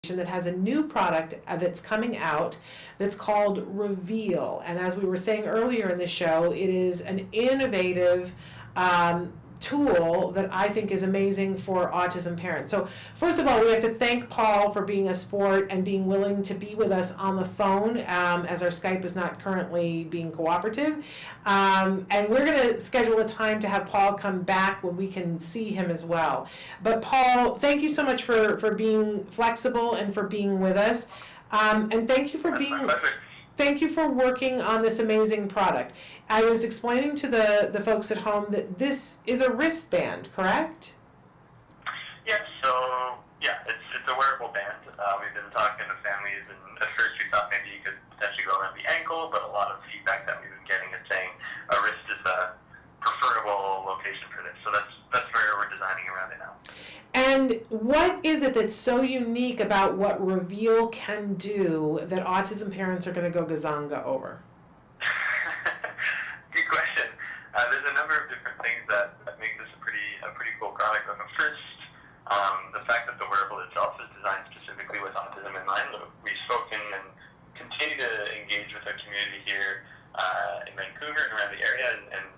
that has a new product that's coming out that's called Reveal. And as we were saying earlier in the show, it is an innovative tool that I think is amazing for autism parents. So first of all, we have to thank Paul for being a sport and being willing to be with us on the phone, as our Skype is not currently being cooperative. And we're going to schedule a time to have Paul come back when we can see him as well. But Paul, thank you so much for being flexible and for being with us. And thank you for Thank you for working on this amazing product. I was explaining to the folks at home that this is a wristband, correct? Yeah, it's a wearable band. We've been talking to families, and at first we thought maybe you could potentially go around the ankle, but a lot of feedback that we've been getting is saying a wrist is a preferable location for this. So that's where we're designing around it now. And what is it that's so unique about what Reveal can do that autism parents are going to go gazanga over? Good question. There's a number of different things that make this a pretty cool product. But first, the fact that the wearable itself is designed specifically with autism in mind. We've spoken and continue to engage with our community here in Vancouver and around the area, and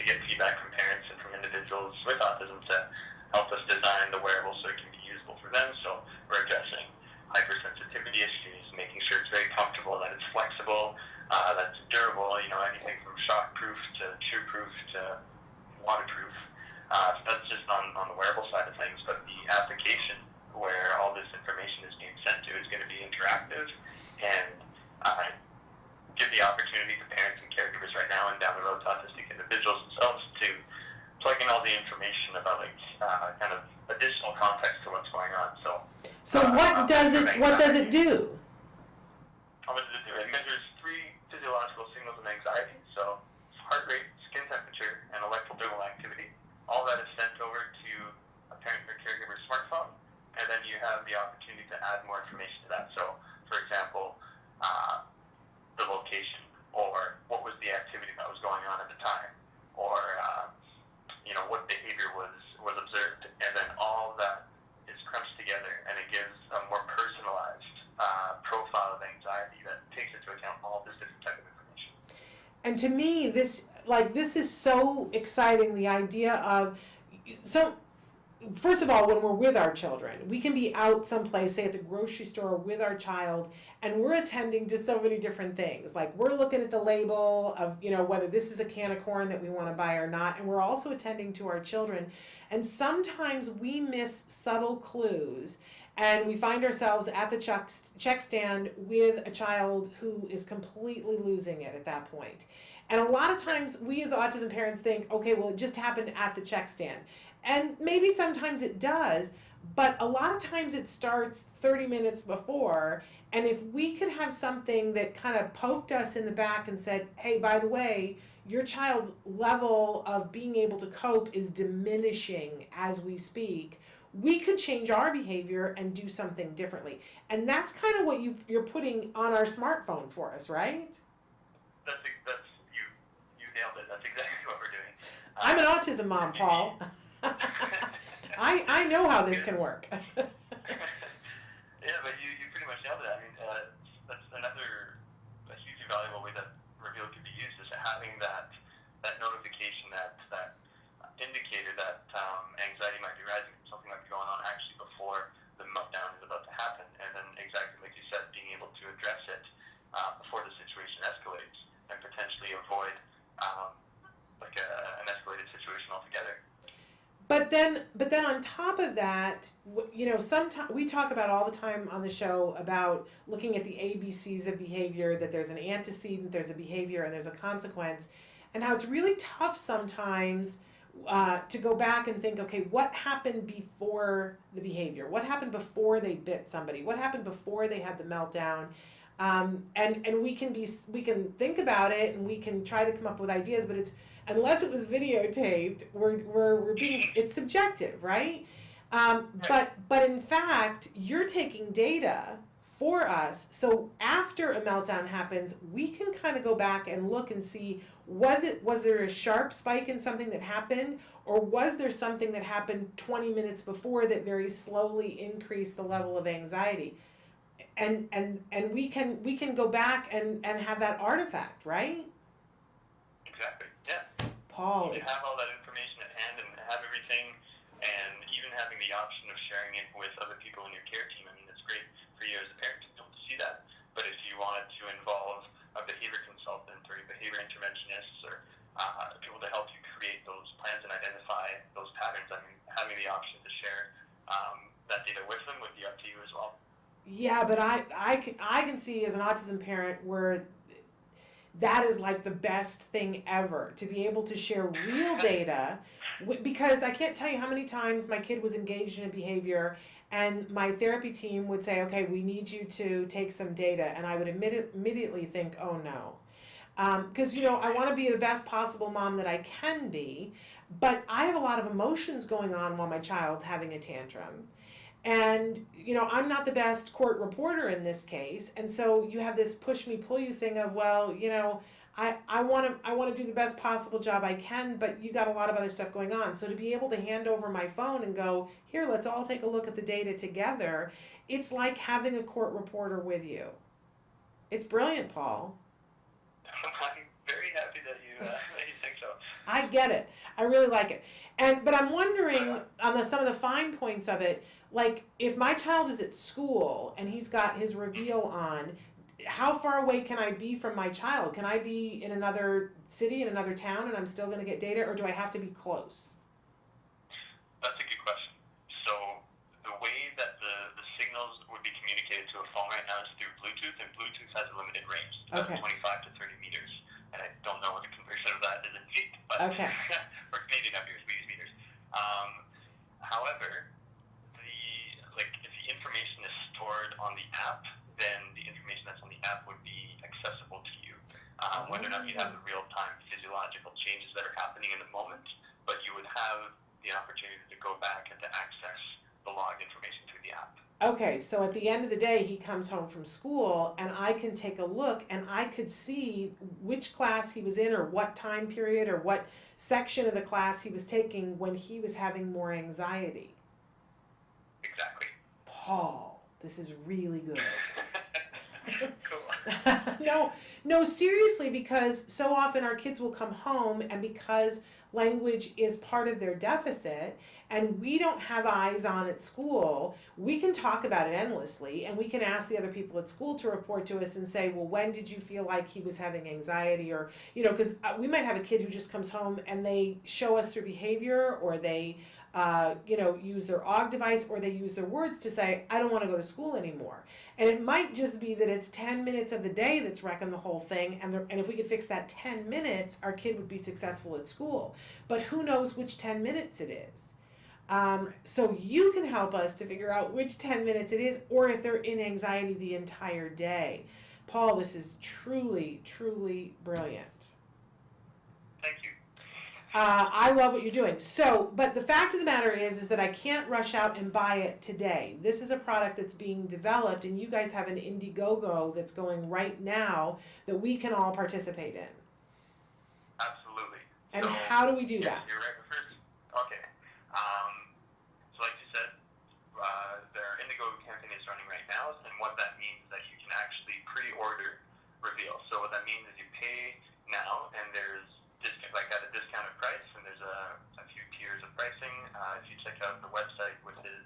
to get feedback from parents and from individuals with autism to help us design the wearable so it can be usable for them. So we're addressing hypersensitivity issues, making sure it's very comfortable, that it's flexible, that's durable, anything from shock-proof to chew-proof to waterproof. So that's just on the wearable side of things, but the application where all this information is being sent to is going to be interactive and give the opportunity to parents and caregivers right now and down the road to autistic individuals themselves to plug in all the information about kind of additional context to what's going on. So what does it do? What does it do? It measures 3 physiological signals of anxiety, so heart rate, skin temperature, and electrodermal activity. All that is sent over to a parent or caregiver's smartphone, and then you have the opportunity to add more information to that. So, for example, the location, or what was the activity that was going on at the time, or what behavior was observed, and then all that is crunched together, and it gives a more personalized profile of anxiety that takes into account all this different type of information. And to me, this is so exciting, the idea of, first of all, when we're with our children, we can be out someplace, say at the grocery store with our child, and we're attending to so many different things. Like we're looking at the label of, whether this is the can of corn that we want to buy or not, and we're also attending to our children. And sometimes we miss subtle clues, and we find ourselves at the check stand with a child who is completely losing it at that point. And a lot of times we as autism parents think, okay, well, it just happened at the check stand. And maybe sometimes it does, but a lot of times it starts 30 minutes before. And if we could have something that kind of poked us in the back and said, hey, by the way, your child's level of being able to cope is diminishing as we speak, we could change our behavior and do something differently. And that's kind of what you're putting on our smartphone for us, right? That's you nailed it. That's exactly what we're doing. I'm an autism mom, Paul. I know how this can work. Yeah, but you pretty much nailed it. I mean, that's another hugely valuable way that Reveal can be used, is having that notification, that indicator that anxiety might be rising, something might be going on actually before the meltdown is about to happen, and then exactly like you said, being able to address it before the situation escalates and potentially avoid an escalated situation altogether. But then on top of that, sometimes we talk about all the time on the show about looking at the ABCs of behavior, that there's an antecedent, there's a behavior, and there's a consequence, and how it's really tough sometimes to go back and think, okay, what happened before the behavior? What happened before they bit somebody? What happened before they had the meltdown? And we can think about it, and we can try to come up with ideas, but unless it was videotaped, it's subjective, right? But in fact, you're taking data for us, so after a meltdown happens, we can kind of go back and look and see, was there a sharp spike in something that happened, Or was there something that happened 20 minutes before that very slowly increased the level of anxiety? And we can go back and have that artifact, right? Exactly. Yeah. Paul, You have all that information at hand and have everything, and even having the option of sharing it with other people in your care team. I mean, it's great for you as a parent to be able to see that. But if you wanted to involve a behavior consultant or a behavior interventionist or people to help you create those plans and identify those patterns, I mean, having the option to share that data with them would be up to you as well. yeah, but I can see as an autism parent where that is like the best thing ever to be able to share real data because I can't tell you how many times my kid was engaged in a behavior and my therapy team would say, okay, we need you to take some data, and I would immediately think, oh no. Because I want to be the best possible mom that I can be, but I have a lot of emotions going on while my child's having a tantrum. And I'm not the best court reporter in this case, and so you have this push me pull you thing of, well, I want to do the best possible job I can, but you got a lot of other stuff going on. So to be able to hand over my phone and go, here, let's all take a look at the data together, it's like having a court reporter with you. It's brilliant, Paul. I'm very happy that you think so. I get it. I really like it. But I'm wondering on some of the fine points of it, like if my child is at school and he's got his reveal on, how far away can I be from my child? Can I be in another city, in another town, and I'm still going to get data, or do I have to be close? That's a good question. So the way that the signals would be communicated to a phone right now is through Bluetooth, and Bluetooth has a limited range, about 25 to 30 meters. And I don't know what the conversion of that is in feet, but for Canadian up here, we use meters. However, if the information is stored on the app, then the information that's on the app would be accessible to you. Whether or not you have the real-time physiological changes that are happening in the moment, but you would have the opportunity to go back and to access the logged information through the app. Okay, so at the end of the day, he comes home from school, and I can take a look, and I could see which class he was in, or what time period, or what section of the class he was taking when he was having more anxiety. Exactly. Paul, this is really good. Cool. No, seriously, because so often our kids will come home, and because language is part of their deficit and we don't have eyes on at school, we can talk about it endlessly, and we can ask the other people at school to report to us and say, well, when did you feel like he was having anxiety? Or, because we might have a kid who just comes home and they show us through behavior, or they use their AUG device, or they use their words to say, I don't want to go to school anymore. And it might just be that it's 10 minutes of the day that's wrecking the whole thing, and if we could fix that 10 minutes, our kid would be successful at school. But who knows which 10 minutes it is? So you can help us to figure out which 10 minutes it is, or if they're in anxiety the entire day. Paul, this is truly, truly brilliant. Thank you. I love what you're doing. So, but the fact of the matter is that I can't rush out and buy it today. This is a product that's being developed, and you guys have an Indiegogo that's going right now that we can all participate in. Absolutely. And how do we do that? You're right. First, okay. So like you said, their Indiegogo campaign is running right now, and what that means is that you can actually pre-order Reveal. So what that means is you pay now, and there's at a discounted price, and there's a few tiers of pricing. If you check out the website, which is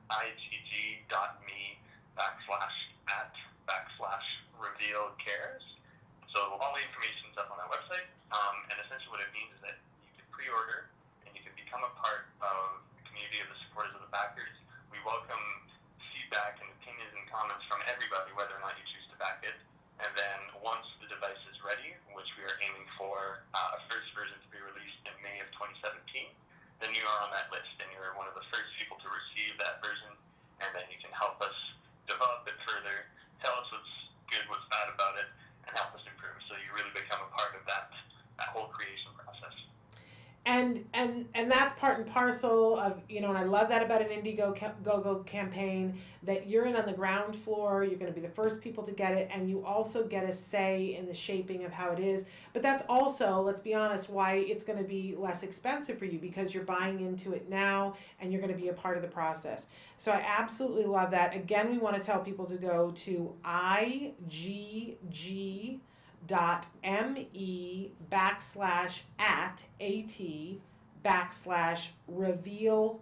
igg.me/@/Reveal Cares. So all the information's up on that website, and essentially what it means is that you can pre-order and you can become a part of and that's part and parcel of, you know, and I love that about an Indiegogo campaign, that you're in on the ground floor, you're going to be the first people to get it, and you also get a say in the shaping of how it is. But that's also, let's be honest, why it's going to be less expensive for you, because you're buying into it now and you're going to be a part of the process. So I absolutely love that. Again, we want to tell people to go to igg.me/@reveal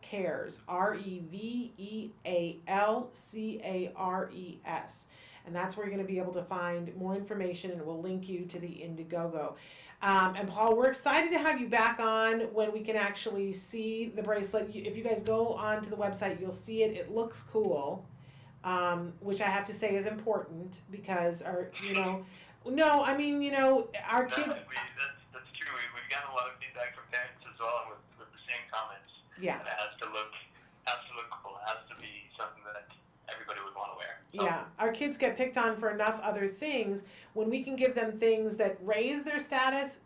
cares, REVEALCARES. And that's where you're going to be able to find more information, and we'll link you to the Indiegogo. And Paul, we're excited to have you back on when we can actually see the bracelet. If you guys go onto the website, you'll see it. It looks cool, which I have to say is important, because our, you know, no, I mean, you know, our kids. That's true. We've gotten a lot of feedback from parents as well, with the same comments. Yeah. And it has to look cool. It has to be something that everybody would want to wear. So. Yeah, our kids get picked on for enough other things. When we can give them things that raise their status,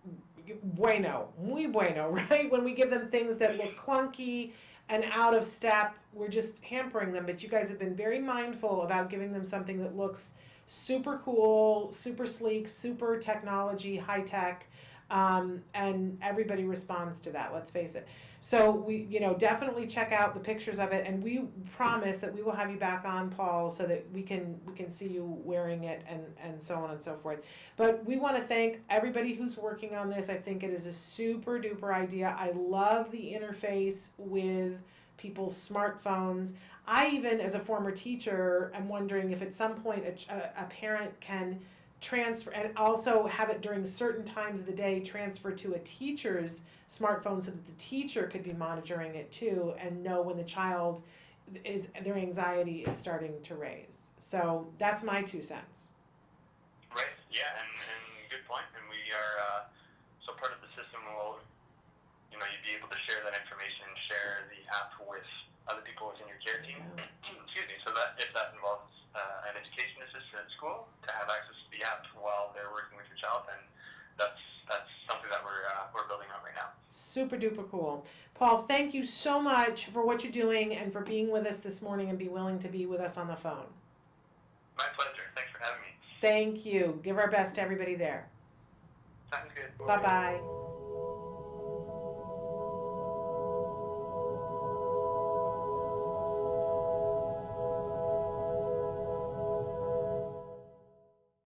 muy bueno, right? When we give them things that look clunky and out of step, we're just hampering them. But you guys have been very mindful about giving them something that looks super cool, super sleek, super technology, high tech, and everybody responds to that, let's face it. So we, you know, definitely check out the pictures of it, and we promise that we will have you back on, Paul, so that we can see you wearing it, and so on and so forth. But we want to thank everybody who's working on this. I think it is a super duper idea. I love the interface with people's smartphones. I even, as a former teacher, am wondering if at some point a parent can transfer, and also have it during certain times of the day, transfer to a teacher's smartphone, so that the teacher could be monitoring it too, and know when the child their anxiety is starting to raise. So that's my 2 cents. Right. Yeah, and good point. And we are so part of the system will, you know, you'd be able to share that information, share the app with other people within your care team. Excuse me. So that if that involves an education assistant at school, to have access to the app while they're working with your child, then that's something that we're building on right now. Super duper cool. Paul, thank you so much for what you're doing and for being with us this morning and be willing to be with us on the phone. My pleasure. Thanks for having me. Thank you. Give our best to everybody there. Sounds good. Bye-bye.